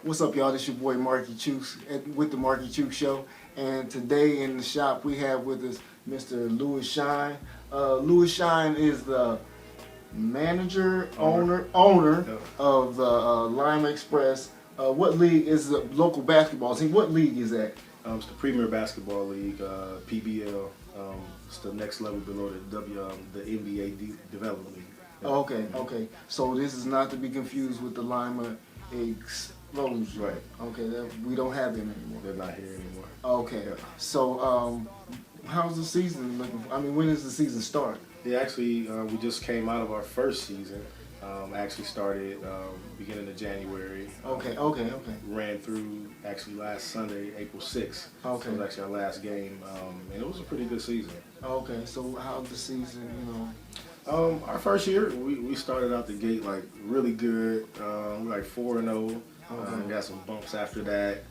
What's up, y'all? This your boy Markey Chukes with the Markey Chukes Show. And today in the shop we have with us Mr. Louis Shine. Louis Shine is the manager, owner of the Lima Express. What league is the local basketball team? What league is that? It's the Premier Basketball League, PBL. It's the next level below the NBA Development League. Yeah. Okay. So this is not to be confused with the Lima Explosion. Right. Okay, we don't have them anymore. They're not here anymore. Okay. Yeah. So how's the season looking? I mean, when does the season start? Yeah, actually, we just came out of our first season. Actually started beginning of January. Okay. Ran through actually last Sunday, April 6th. Okay. So it was actually our last game, and it was a pretty good season. Okay, so how's the season, Our first year, we started out the gate like really good. We were like 4-0. Okay. Got some bumps after that.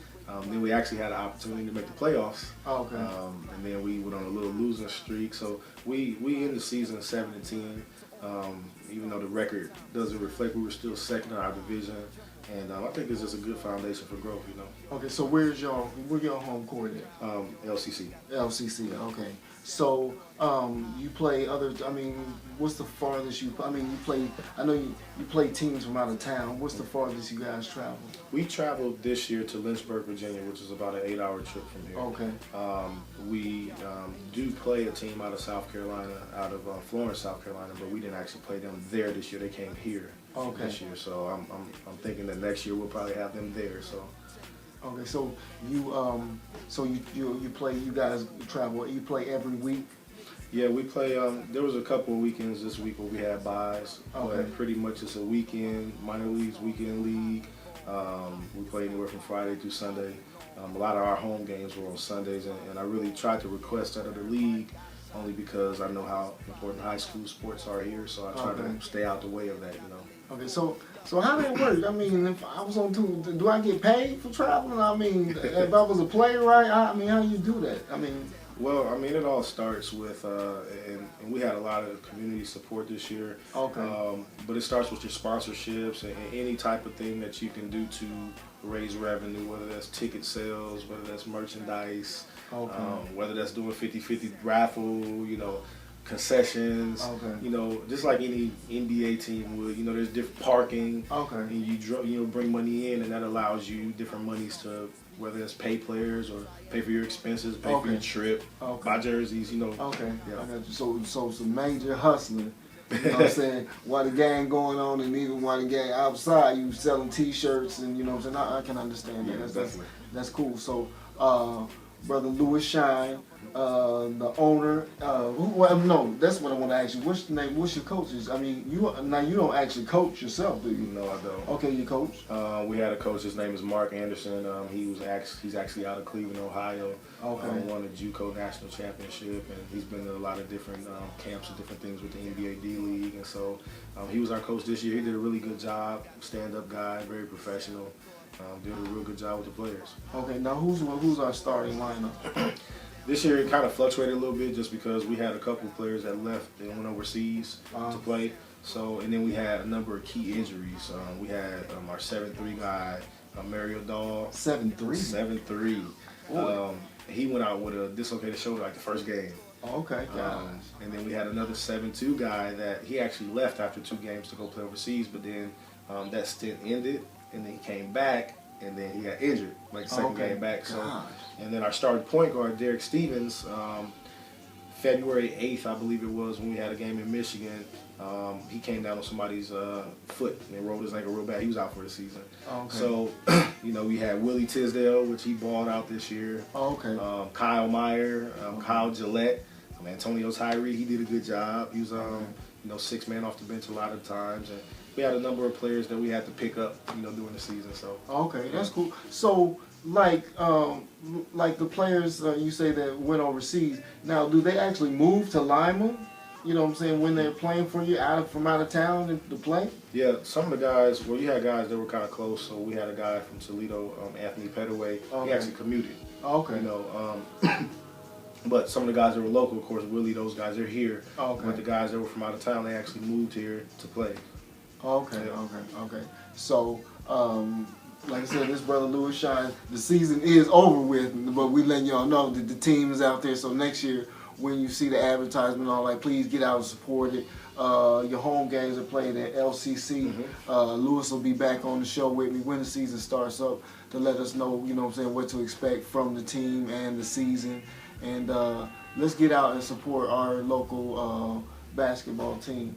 Then we actually had an opportunity to make the playoffs. Okay. And then we went on a little losing streak. So we ended the season 7-10. Even though the record doesn't reflect, we were still second in our division. And I think it's just a good foundation for growth, Okay, so where your home court at? LCC. LCC, okay. So you play what's the farthest you play? I know you play teams from out of town. What's the farthest you guys travel? We traveled this year to Lynchburg, Virginia, which is about an 8-hour trip from here. Okay. We do play a team out of South Carolina, out of Florence, South Carolina, but we didn't actually play them there this year. They came here this year, so I'm thinking that next year we'll probably have them there. So. Okay, so you play. You guys travel. You play every week. Yeah, we play. There was a couple of weekends this week where we had buys, but pretty much it's a weekend minor leagues, weekend league. We play anywhere from Friday through Sunday. A lot of our home games were on Sundays, and I really tried to request that of the league, only because I know how important high school sports are here. So I try to stay out the way of that, Okay, so how did it work? I mean, if I was on tour, do I get paid for traveling? I mean, if I was a player, right? How do you do that? Well, it all starts with, and we had a lot of community support this year. Okay. But it starts with your sponsorships and any type of thing that you can do to raise revenue, whether that's ticket sales, whether that's merchandise, whether that's doing 50-50 raffle, concessions, just like any NBA team would. There's different parking, and you bring money in, and that allows you different monies to, whether it's pay players or pay for your expenses, pay for your trip, buy jerseys, Okay, yeah. I got you. So it's a major hustling. You know what I'm saying? While the game going on, and even while the game outside, you selling T-shirts, and you know what I'm saying. I can understand that. Yeah, That's cool. So, brother Louis Shine, the owner. No, that's what I want to ask you. What's the name? What's your coaches? You don't actually coach yourself, do you? No, I don't. Okay, you coach. We had a coach. His name is Mark Anderson. He's actually out of Cleveland, Ohio. Okay. Won the JUCO national championship, and he's been to a lot of different camps and different things with the NBA D League. And so he was our coach this year. He did a really good job. Stand-up guy, very professional. Did a real good job with the players. Okay, now who's our starting lineup? This year it kind of fluctuated a little bit just because we had a couple of players that left and went overseas to play. So, and then we had a number of key injuries. We had our 7'3" guy, Mario Dahl. 7'3"? 7'3". He went out with a dislocated shoulder like the first game. Okay, and then we had another 7'2" guy that he actually left after 2 games to go play overseas, but then that stint ended, and then he came back, and then he got injured, like the second game back. So, and then our starting point guard, Derek Stevens, February 8th, I believe it was, when we had a game in Michigan, he came down on somebody's foot and rolled his ankle real bad. He was out for the season. Okay. So, we had Willie Tisdale, which he balled out this year. Okay. Kyle Meyer, Kyle Gillette, Antonio Tyree, he did a good job. He was, 6 man off the bench a lot of times. And we had a number of players that we had to pick up, during the season. So. Okay, that's cool. So, like the players you say that went overseas, now do they actually move to Lima? You know what I'm saying, when they're playing for you from out of town to play? Yeah, some of the guys, you had guys that were kind of close. So we had a guy from Toledo, Anthony Petaway. He actually commuted. Okay. But some of the guys that were local, of course, Willie, those guys, they're here. Okay. But the guys that were from out of town, they actually moved here to play. Okay, Yeah. okay. So, like I said, this brother Louis Shine, the season is over with, but we letting y'all know that the team is out there. So next year, when you see the advertisement, all like, please get out and support it. Your home games are played at LCC. Louis will be back on the show with me when the season starts up to let us know, you know what I'm saying, what to expect from the team and the season. And let's get out and support our local basketball team.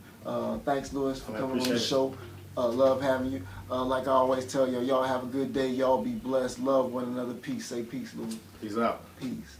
Thanks, Louis, for coming on the show. Love having you. Like I always tell y'all have a good day. Y'all be blessed. Love one another. Peace. Say peace, Louis. Peace out. Peace.